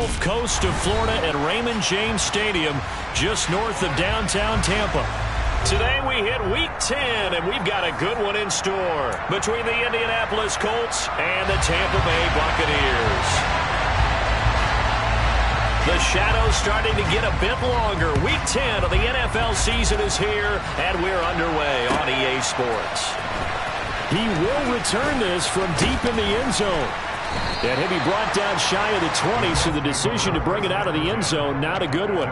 Gulf Coast of Florida at Raymond James Stadium, just north of downtown Tampa. Today we hit Week 10, and we've got a good one in store between the Indianapolis Colts and the Tampa Bay Buccaneers. The shadow's starting to get a bit longer. Week 10 of the NFL season is here, and we're underway on EA Sports. He will return this from deep in the end zone. And he'll be brought down shy of the 20, so the decision to bring it out of the end zone, not a good one.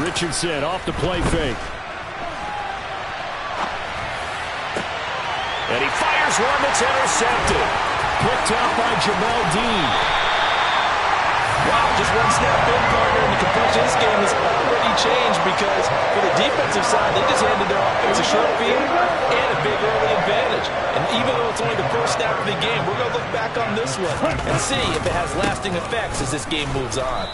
Richardson off the play fake. And he fires one that's intercepted. Picked up by Jamel Dean. Wow, just one snap in, partner, and the complexion of this game has already changed because for the defensive side, they just handed their offense a short field and a big early advantage. And even though it's only the first snap of the game, we're going to look back on this one and see if it has lasting effects as this game moves on.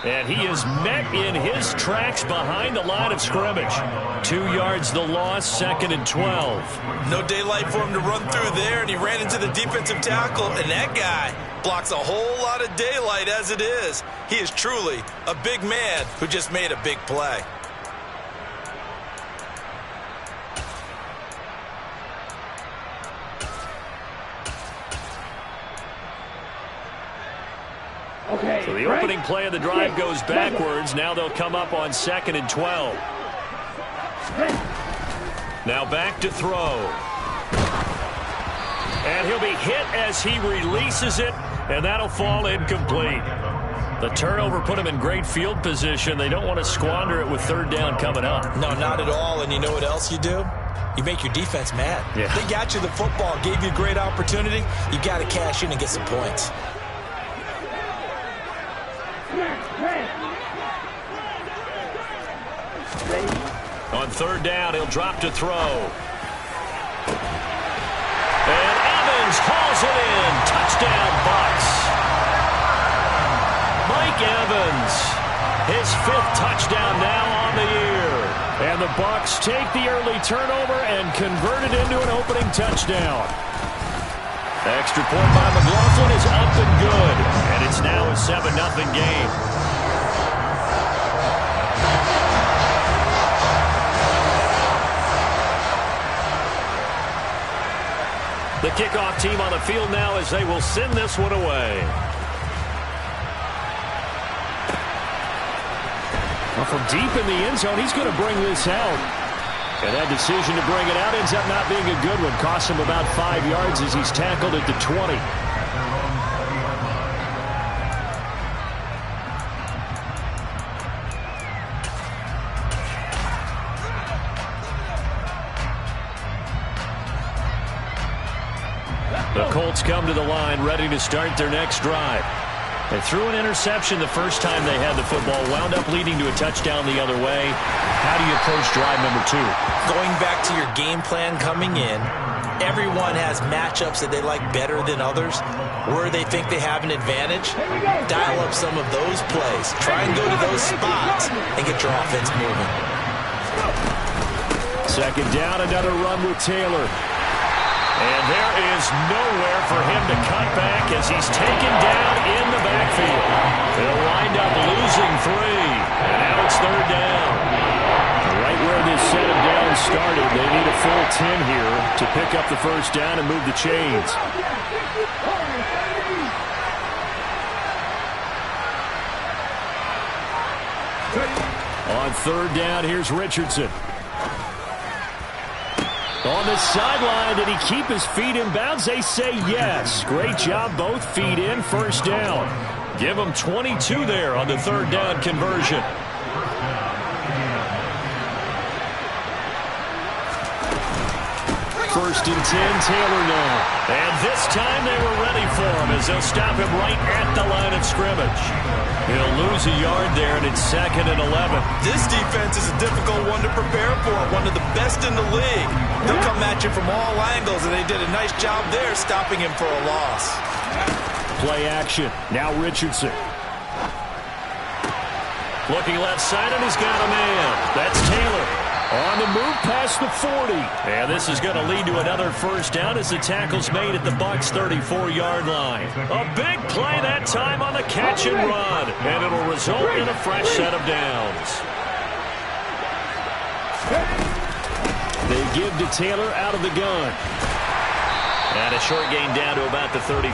And he is met in his tracks behind the line of scrimmage. 2 yards the loss, 2nd and 12. No daylight for him to run through there, and he ran into the defensive tackle, and that guy blocks a whole lot of daylight as it is. He is truly a big man who just made a big play. So the opening play of the drive goes backwards. Now they'll come up on 2nd and 12. Now back to throw. And he'll be hit as he releases it, and that'll fall incomplete. The turnover put him in great field position. They don't want to squander it with 3rd down coming up. No, not at all. And you know what else you do? You make your defense mad. Yeah. They got you the football, gave you a great opportunity. You got to cash in and get some points. On 3rd down, he'll drop to throw. And Evans hauls it in. Touchdown, Bucs. Mike Evans, his 5th touchdown now on the year. And the Bucs take the early turnover and convert it into an opening touchdown. Extra point by McLaughlin is up and good. And it's now a 7-0 game. The kickoff team on the field now as they will send this one away. Well, from deep in the end zone, he's going to bring this out. And that decision to bring it out ends up not being a good one. Costs him about 5 yards as he's tackled at the 20. The Colts come to the line ready to start their next drive. They threw an interception the first time they had the football, wound up leading to a touchdown the other way. How do you approach drive number 2? Going back to your game plan coming in, everyone has matchups that they like better than others. Where they think they have an advantage, dial up some of those plays. Try and go to those spots and get your offense moving. 2nd down, another run with Taylor. And there is nowhere for him to cut back as he's taken down in the backfield. They'll wind up losing 3. And now it's 3rd down. Right where this set of downs started, they need a full 10 here to pick up the 1st down and move the chains. On 3rd down, here's Richardson. On the sideline, did he keep his feet in bounds? They say yes. Great job, both feet in, 1st down. Give him 22 there on the 3rd down conversion. 1st and 10, Taylor now. And this time they were ready for him as they'll stop him right at the line of scrimmage. He'll lose a yard there, and it's 2nd and 11. This defense is a difficult one to prepare for, one of the best in the league. They'll come at you from all angles, and they did a nice job there stopping him for a loss. Play action. Now Richardson. Looking left side, and he's got a man. That's Taylor. On the move past the 40. And this is going to lead to another first down as the tackle's made at the Bucs' 34-yard line. A big play that time on the catch and run. And it'll result in a fresh set of downs. They give to Taylor out of the gun. And a short gain down to about the 33.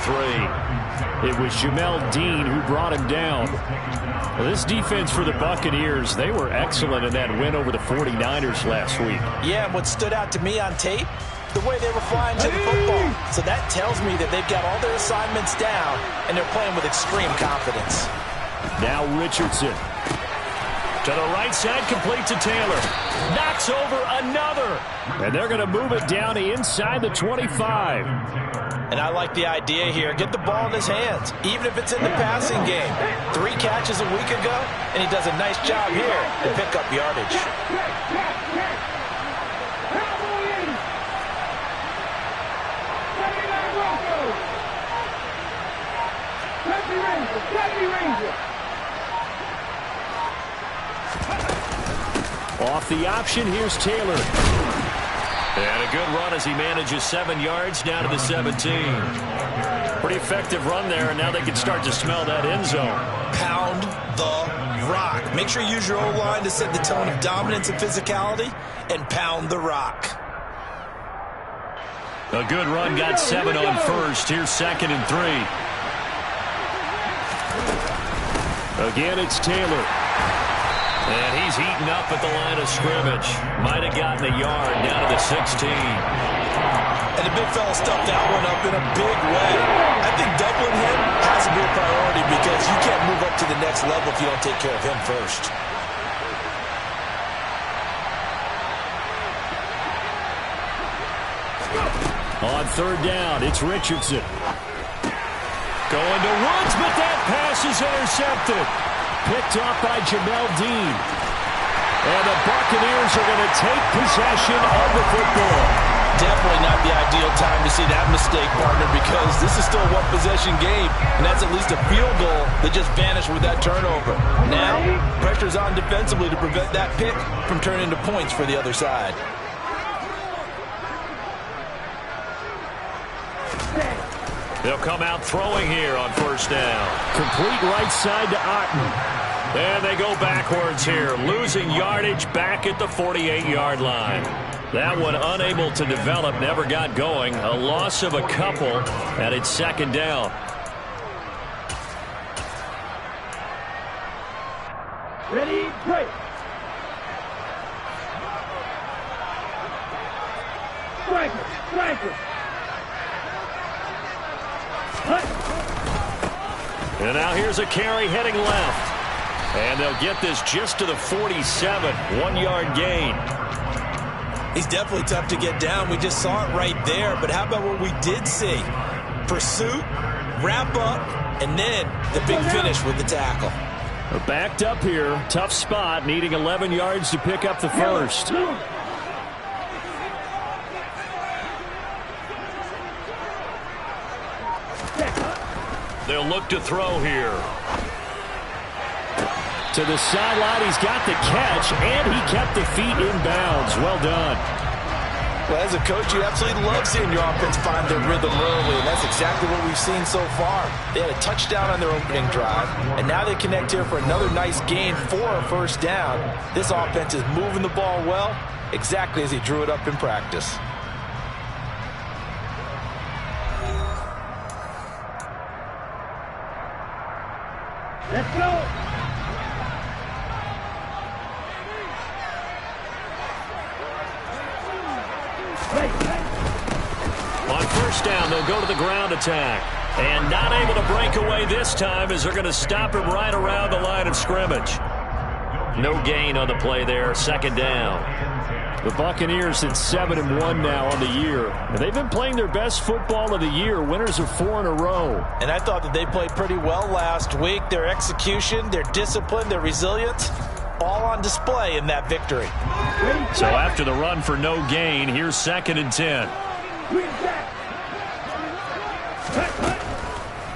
It was Jamel Dean who brought him down. Well, this defense for the Buccaneers, they were excellent in that win over the 49ers last week. Yeah, and what stood out to me on tape, the way they were flying to the football. So that tells me that they've got all their assignments down, and they're playing with extreme confidence. Now Richardson. To the right side, complete to Taylor. Knocks over another. And they're going to move it down inside the 25. And I like the idea here. Get the ball in his hands, even if it's in the passing game. 3 catches a week ago, and he does a nice job here to pick up yardage. Off the option, here's Taylor. And a good run as he manages 7 yards down to the 17. Pretty effective run there, and now they can start to smell that end zone. Pound the rock. Make sure you use your O-line to set the tone of dominance and physicality, and pound the rock. A good run, got 7 on first. Here's 2nd and 3. Again, it's Taylor. And he's heating up at the line of scrimmage. Might have gotten a yard down to the 16. And the big fella stuffed that one up in a big way. I think doubling him has to be a priority because you can't move up to the next level if you don't take care of him first. On 3rd down, it's Richardson. Going to Woods, but that pass is intercepted. Picked off by Jamel Dean. And the Buccaneers are going to take possession of the football. Definitely not the ideal time to see that mistake, partner, because this is still a one-possession game, and that's at least a field goal that just vanished with that turnover. Now, pressure's on defensively to prevent that pick from turning into points for the other side. They'll come out throwing here on 1st down. Complete right side to Otten. And they go backwards here, losing yardage back at the 48-yard line. That one unable to develop, never got going. A loss of a couple, and it's 2nd down. Ready, break. Striker. And now here's a carry heading left. And they'll get this just to the 47, 1-yard gain. He's definitely tough to get down. We just saw it right there. But how about what we did see? Pursuit, wrap up, and then the big finish with the tackle. They're backed up here. Tough spot, needing 11 yards to pick up the first. They'll look to throw here. To the sideline, he's got the catch, and he kept the feet in bounds. Well done. Well, as a coach, you absolutely love seeing your offense find their rhythm early, and that's exactly what we've seen so far. They had a touchdown on their opening drive, and now they connect here for another nice gain for a 1st down. This offense is moving the ball well, exactly as he drew it up in practice. Let's go. On 1st down, they'll go to the ground attack. And not able to break away this time as they're going to stop him right around the line of scrimmage. No gain on the play there. Second down. The Buccaneers at 7-1 now on the year. And they've been playing their best football of the year. Winners of 4 in a row. And I thought that they played pretty well last week. Their execution, their discipline, their resilience, all on display in that victory. So after the run for no gain, here's 2nd and 10.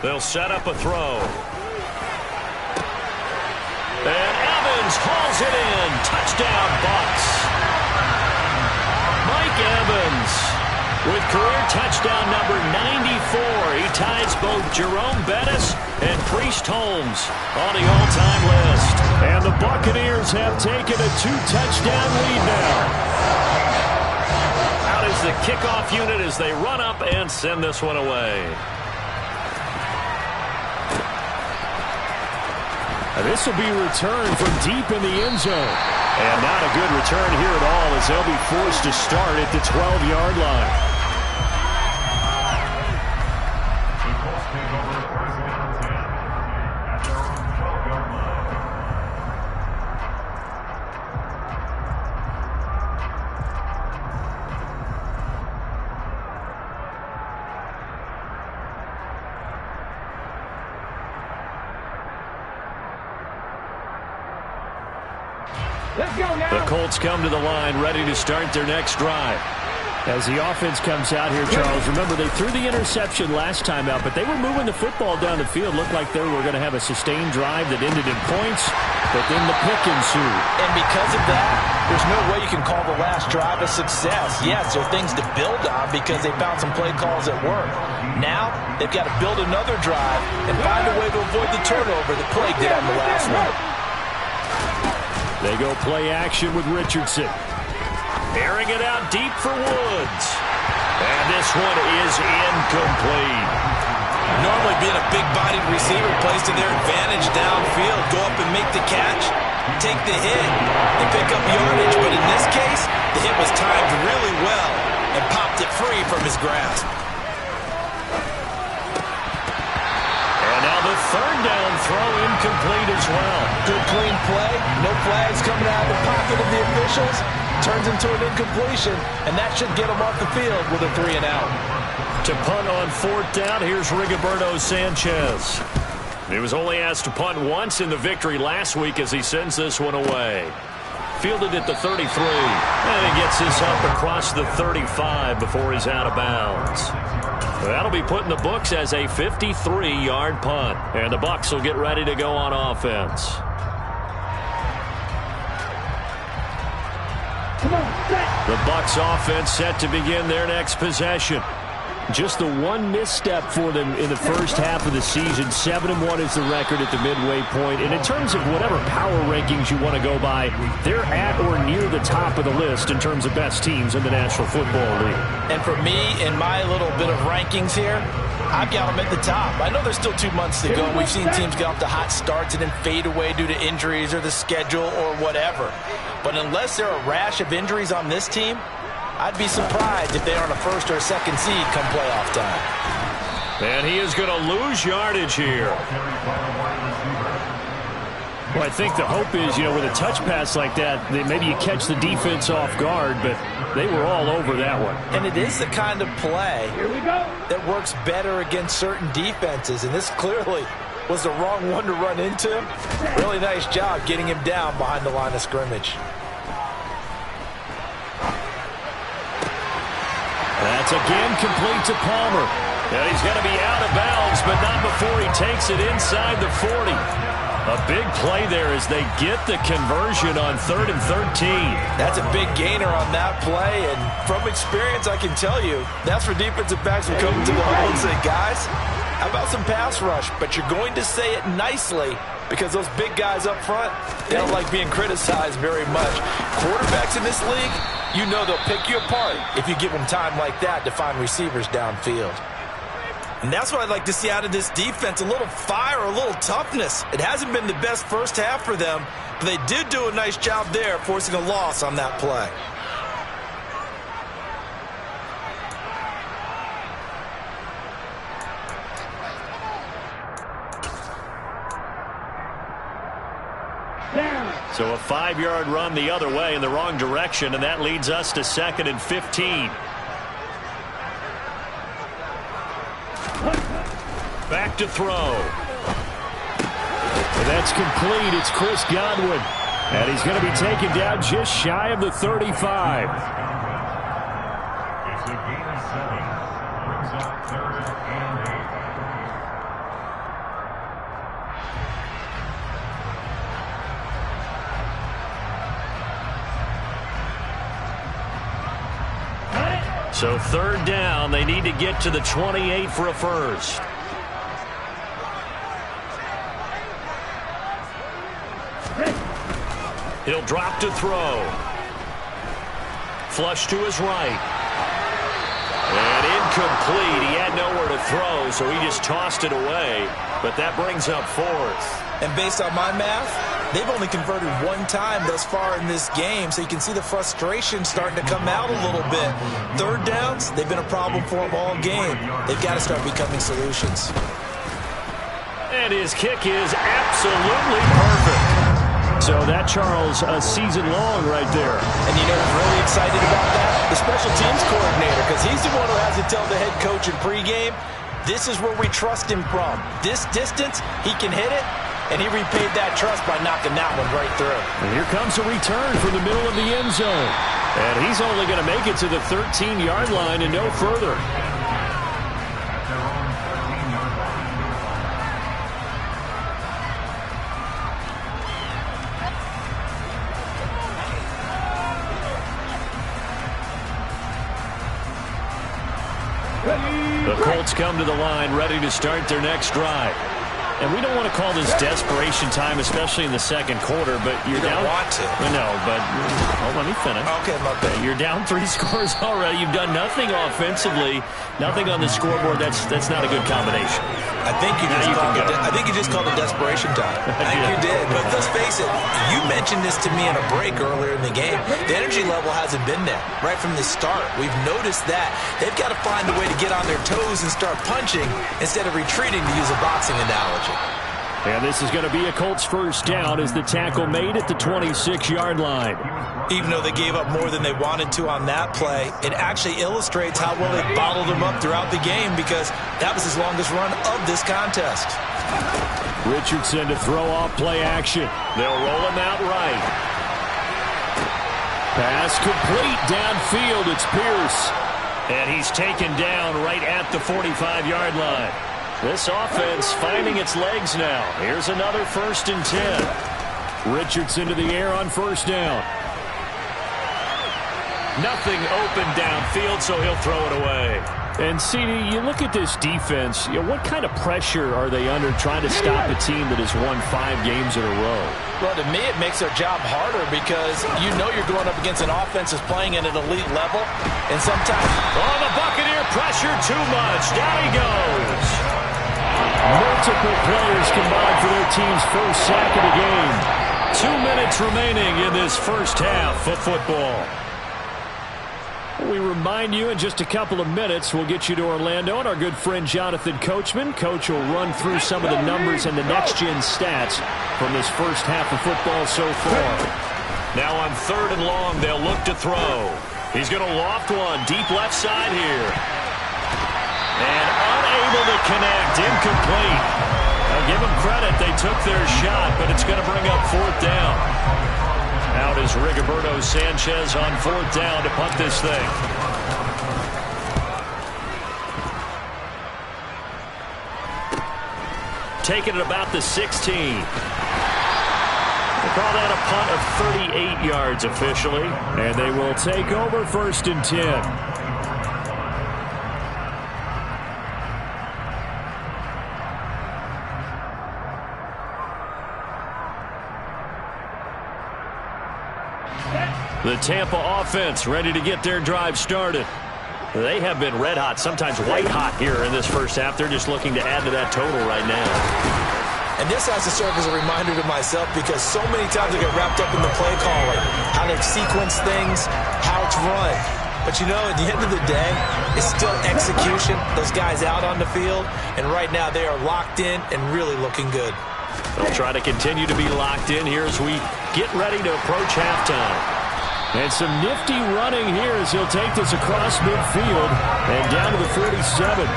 They'll set up a throw. And Evans hauls it in. Touchdown, Bucs. Mike Evans with career touchdown number 94. He ties both Jerome Bettis and Priest Holmes on the all-time list. And the Buccaneers have taken a 2-touchdown lead now. Out is the kickoff unit as they run up and send this one away. This will be returned from deep in the end zone. And not a good return here at all as they'll be forced to start at the 12-yard line. The Colts come to the line, ready to start their next drive. As the offense comes out here, Charles, remember they threw the interception last time out, but they were moving the football down the field. Looked like they were going to have a sustained drive that ended in points, but then the pick ensued. And because of that, there's no way you can call the last drive a success. Yes, there are things to build on because they found some play calls that work. Now, they've got to build another drive and find a way to avoid the turnover that plagued it on the last one. They go play action with Richardson. Airing it out deep for Woods. And this one is incomplete. Normally being a big-bodied receiver plays to their advantage downfield. Go up and make the catch, take the hit, and pick up yardage. But in this case, the hit was timed really well and popped it free from his grasp. And now the third down throw incomplete as well. Good clean play. No flags coming out of the pocket of the officials. Turns into an incompletion, and that should get him off the field with a 3-and-out. To punt on 4th down, here's Rigoberto Sanchez. He was only asked to punt once in the victory last week as he sends this one away. Fielded at the 33, and he gets this up across the 35 before he's out of bounds. That'll be put in the books as a 53-yard punt, and the Bucs will get ready to go on offense. The Bucs offense set to begin their next possession. Just the one misstep for them in the first half of the season. 7-1 is the record at the midway point. And in terms of whatever power rankings you want to go by, they're at or near the top of the list in terms of best teams in the National Football League. And for me, in my little bit of rankings here, I've got them at the top. I know there's still 2 months to go. We've seen teams get off to hot starts and then fade away due to injuries or the schedule or whatever. But unless there are a rash of injuries on this team, I'd be surprised if they aren't a first or a second seed come playoff time. And he is going to lose yardage here. Well, I think the hope is, with a touch pass like that, maybe you catch the defense off guard, but they were all over that one. And it is the kind of play that works better against certain defenses, and this clearly was the wrong one to run into him. Really nice job getting him down behind the line of scrimmage. That's again complete to Palmer. And he's going to be out of bounds, but not before he takes it inside the 40. A big play there as they get the conversion on 3rd and 13. That's a big gainer on that play, and from experience, I can tell you, that's where defensive backs will come to the huddle and say, guys, how about some pass rush? But you're going to say it nicely because those big guys up front, they don't like being criticized very much. Quarterbacks in this league, you know they'll pick you apart if you give them time like that to find receivers downfield. And that's what I'd like to see out of this defense, a little fire, a little toughness. It hasn't been the best first half for them, but they did do a nice job there forcing a loss on that play. Down. So a 5-yard run the other way in the wrong direction, and that leads us to 2nd and 15. Back to throw. And that's complete. It's Chris Godwin. And he's going to be taken down just shy of the 35. It's a gain of 7. Brings up 3rd and 8. So 3rd down, they need to get to the 28 for a first. He'll drop to throw. Flush to his right. And incomplete. He had nowhere to throw, so he just tossed it away. But that brings up 4th. And based on my math, they've only converted 1 time thus far in this game, so you can see the frustration starting to come out a little bit. 3rd downs, they've been a problem for them all game. They've got to start becoming solutions. And his kick is absolutely perfect. So that, Charles, a season long right there. And you know who's really excited about that? The special teams coordinator, because he's the one who has to tell the head coach in pregame, this is where we trust him from. This distance, he can hit it, and he repaid that trust by knocking that one right through. And here comes a return from the middle of the end zone. And he's only going to make it to the 13-yard line and no further. The Colts come to the line ready to start their next drive. And we don't want to call this desperation time, especially in the second quarter, but you're down. You don't want to. No, but let me finish. Okay, my bad. You're down 3 scores already. You've done nothing offensively, nothing on the scoreboard. That's not a good combination. I think you just called it desperation time. I think you did. But let's face it, you mentioned this to me in a break earlier in the game. The energy level hasn't been there right from the start. We've noticed that. They've got to find a way to get on their toes and start punching instead of retreating, to use a boxing analogy. And this is going to be a Colts first down as the tackle made at the 26-yard line. Even though they gave up more than they wanted to on that play, it actually illustrates how well they bottled them up throughout the game, because that was his longest run of this contest. Richardson to throw off play action. They'll roll him out right. Pass complete downfield. It's Pierce. And he's taken down right at the 45-yard line. This offense finding its legs now. Here's another 1st and 10. Richardson to the air on first down. Nothing open downfield, so he'll throw it away. And, CD, you look at this defense, what kind of pressure are they under trying to stop a team that has won 5 games in a row? Well, to me, it makes their job harder, because you know you're going up against an offense that's playing at an elite level. And sometimes... Oh, the Buccaneer pressure too much. Down he goes. Multiple players combined for their team's first sack of the game. 2 minutes remaining in this first half of football. We remind you in just a couple of minutes we'll get you to Orlando and our good friend Jonathan Coachman. Coach will run through some of the numbers and the next-gen stats from this first half of football so far. Now on 3rd and long, they'll look to throw. He's going to loft one deep left side here. And unable to connect, incomplete. I'll give them credit, they took their shot, but it's going to bring up 4th down. Out is Rigoberto Sanchez on 4th down to punt this thing. Taking it about the 16. We'll call that a punt of 38 yards officially. And they will take over 1st and 10. The Tampa offense ready to get their drive started. They have been red hot, sometimes white hot here in this first half. They're just looking to add to that total right now. And this has to serve as a reminder to myself, because so many times I get wrapped up in the play calling, how they sequence things, how it's run. But you know, at the end of the day, it's still execution. Those guys out on the field, and right now they are locked in and really looking good. They'll try to continue to be locked in here as we get ready to approach halftime. And some nifty running here as he'll take this across midfield and down to the 47.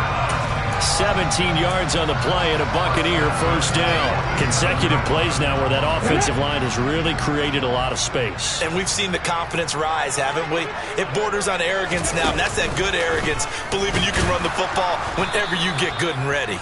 17 yards on the play and a Buccaneer first down. Consecutive plays now where that offensive line has really created a lot of space. And we've seen the confidence rise, haven't we? It borders on arrogance now, and that's that good arrogance, believing you can run the football whenever you get good and ready.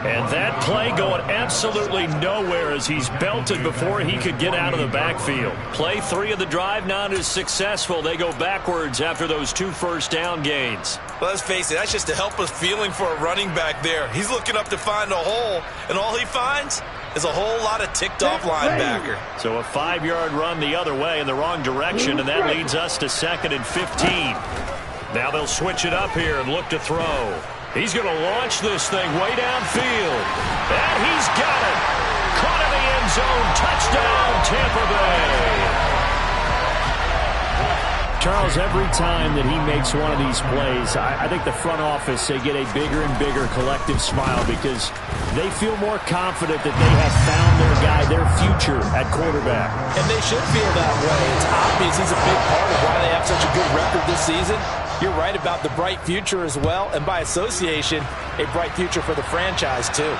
And that play going absolutely nowhere as he's belted before he could get out of the backfield. Play 3 of the drive not as successful. They go backwards after those 2 first down gains. Well, let's face it, that's just a helpless feeling for a running back there. He's looking up to find a hole, and all he finds is a whole lot of ticked-off linebacker. So a 5-yard run the other way in the wrong direction, and that leads us to 2nd and 15. Now they'll switch it up here and look to throw. He's going to launch this thing way downfield. And he's got it. Caught in the end zone. Touchdown, Tampa Bay. Charles, every time that he makes one of these plays, I think the front office, they get a bigger and bigger collective smile because they feel more confident that they have found their guy, their future at quarterback. And they should feel that way. It's obvious he's a big part of why they have such a good record this season. You're right about the bright future as well, and by association, a bright future for the franchise too.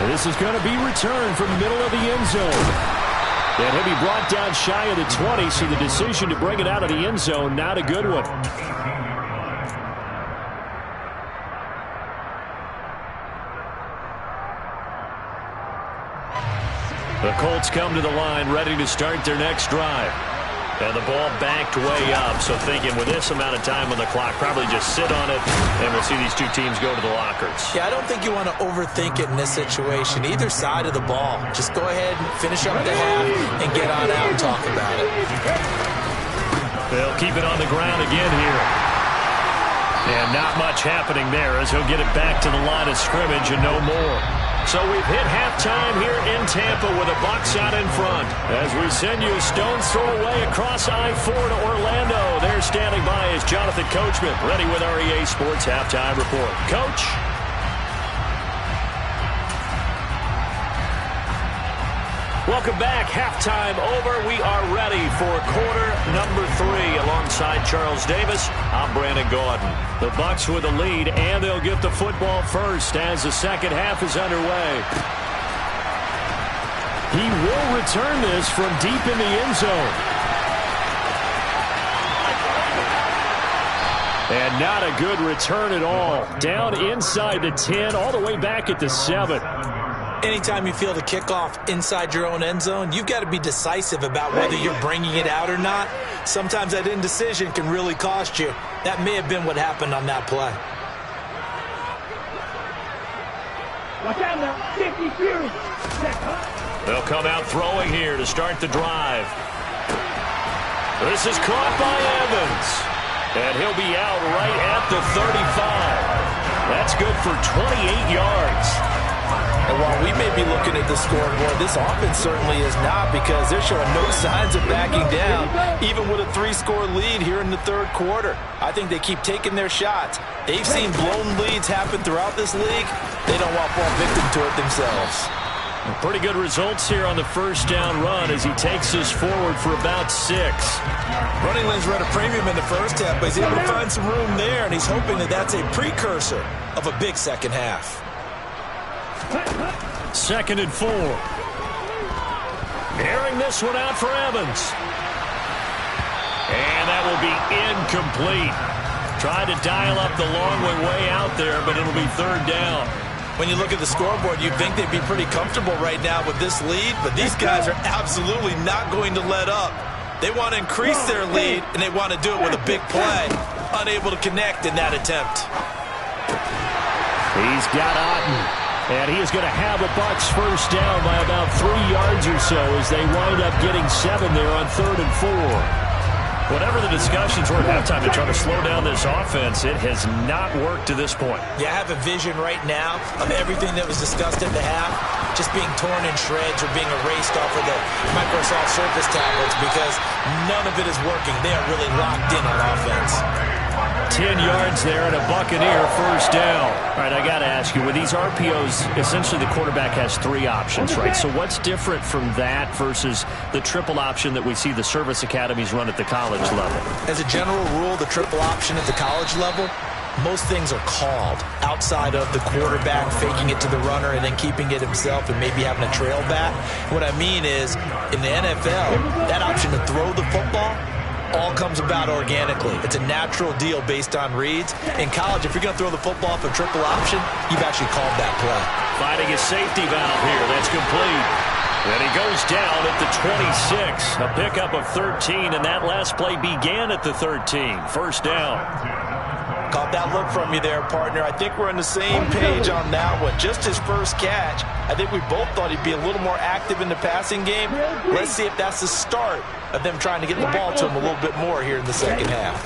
And this is going to be returned from the middle of the end zone. And he'll be brought down shy of the 20, so the decision to bring it out of the end zone, not a good one. The Colts come to the line ready to start their next drive. And the ball backed way up, so thinking with this amount of time on the clock, probably just sit on it, and we'll see these two teams go to the lockers. Yeah, I don't think you want to overthink it in this situation. Either side of the ball. Just go ahead and finish up the half and get on out and talk about it. They'll keep it on the ground again here. And not much happening there as he'll get it back to the line of scrimmage and no more. So we've hit halftime here in Tampa with a Bucs out in front. As we send you a stone's throw away across I-4 to Orlando. There standing by is Jonathan Coachman, ready with our EA Sports Halftime Report. Coach? Welcome back. Halftime over. We are ready for quarter number 3 alongside Charles Davis. I'm Brandon Gaudin. The Bucs with a lead, and they'll get the football first as the second half is underway. He will return this from deep in the end zone. And not a good return at all. Down inside the 10, all the way back at the 7. Anytime you feel the kickoff inside your own end zone, you've got to be decisive about whether you're bringing it out or not. Sometimes that indecision can really cost you. That may have been what happened on that play. Watch out now, 50 Fury. They'll come out throwing here to start the drive. This is caught by Evans. And he'll be out right at the 35. That's good for 28 yards. And while we may be looking at the scoreboard, this offense certainly is not, because they're showing no signs of backing down, even with a 3-score lead here in the third quarter. I think they keep taking their shots. They've seen blown leads happen throughout this league. They don't want to fall victim to it themselves. Pretty good results here on the first down run as he takes us forward for about 6. Running lanes were at a premium in the first half, but he's able to find some room there, and he's hoping that that's a precursor of a big second half. 2nd and 4. Airing this one out for Evans. And that will be incomplete. Tried to dial up the long way out there, but it'll be 3rd down. When you look at the scoreboard, you'd think they'd be pretty comfortable right now with this lead, but these guys are absolutely not going to let up. They want to increase their lead, and they want to do it with a big play. Unable to connect in that attempt. He's got Otten. And he is going to have a Bucs first down by about 3 yards or so as they wind up getting 7 there on 3rd and 4. Whatever the discussions were at halftime to try to slow down this offense, it has not worked to this point. Yeah, I have a vision right now of everything that was discussed at the half just being torn in shreds or being erased off of the Microsoft Surface tablets because none of it is working. They are really locked in on offense. 10 yards there and a Buccaneer first down. All right, I got to ask you, with these RPOs, essentially the quarterback has 3 options, right? So what's different from that versus the triple option that we see the service academies run at the college level? As a general rule, the triple option at the college level, most things are called outside of the quarterback faking it to the runner and then keeping it himself and maybe having a trail back. What I mean is, in the NFL, that option to throw the football all comes about organically. It's a natural deal based on reads. In college, if you're going to throw the football off a triple option, you've actually called that play. Finding a safety valve here. That's complete. And he goes down at the 26. A pickup of 13, and that last play began at the 13. First down. Caught that look from you there, partner. I think we're on the same page on that one. Just his first catch. I think we both thought he'd be a little more active in the passing game. Let's see if that's the start of them trying to get the ball to him a little bit more here in the second half.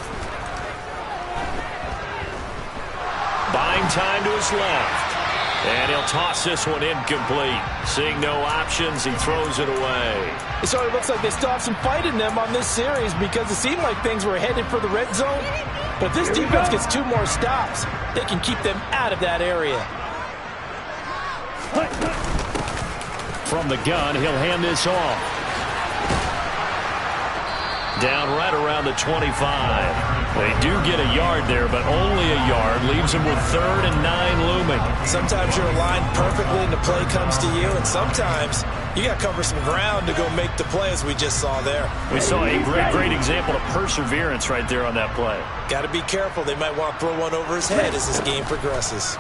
Buying time to his left. And he'll toss this one incomplete. Seeing no options, he throws it away. It sort of looks like they still have some fight in them on this series because it seemed like things were headed for the red zone. But if this defense gets 2 more stops, they can keep them out of that area. From the gun, he'll hand this off. Down right around the 25. They do get a yard there, but only a yard. Leaves them with 3rd and 9 looming. Sometimes you're aligned perfectly and the play comes to you, and sometimes you got to cover some ground to go make the play, as we just saw there. We saw a great example of perseverance right there on that play. Got to be careful. They might want to throw one over his head as this game progresses.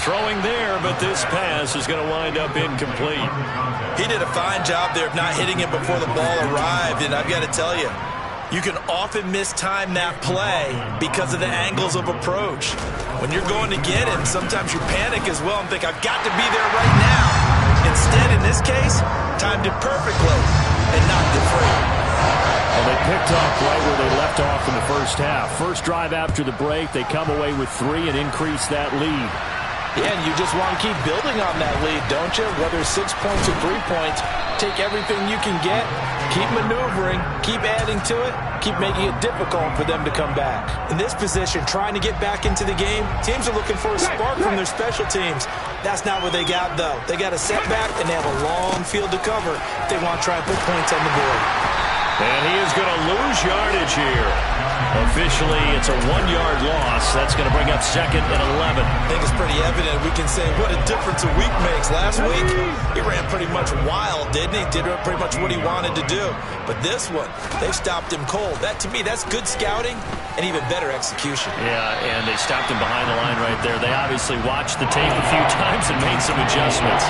Throwing there, but this pass is going to wind up incomplete. He did a fine job there of not hitting him before the ball arrived, and I've got to tell you, you can often mistime that play because of the angles of approach. When you're going to get him, sometimes you panic as well and think, I've got to be there right now. Instead, in this case, timed it perfectly and knocked it free. Well, they picked up right where they left off in the first half. First drive after the break, they come away with 3 and increase that lead. Yeah, and you just want to keep building on that lead, don't you? Whether it's 6 points or 3 points, take everything you can get, keep maneuvering, keep adding to it, keep making it difficult for them to come back. In this position, trying to get back into the game, teams are looking for a spark from their special teams. That's not what they got, though. They got a setback, and they have a long field to cover if they want to try and put points on the board. And he is going to lose yardage here. Officially, it's a 1-yard loss. That's going to bring up 2nd and 11. I think it's pretty evident. We can say what a difference a week makes. Last week, he ran pretty much wild, didn't he? Did pretty much what he wanted to do. But this one, they stopped him cold. That, to me, that's good scouting and even better execution. Yeah, and they stopped him behind the line right there. They obviously watched the tape a few times and made some adjustments.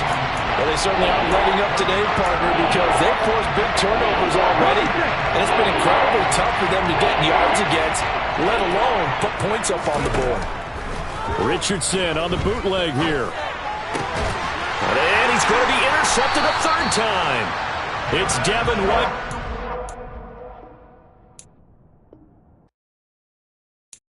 Well, they certainly aren't letting up today, partner, because they've forced big turnovers already, and it's been incredibly tough for them to get yards against, let alone put points up on the board. Richardson on the bootleg here. And he's going to be intercepted a 3rd time. It's Devin White.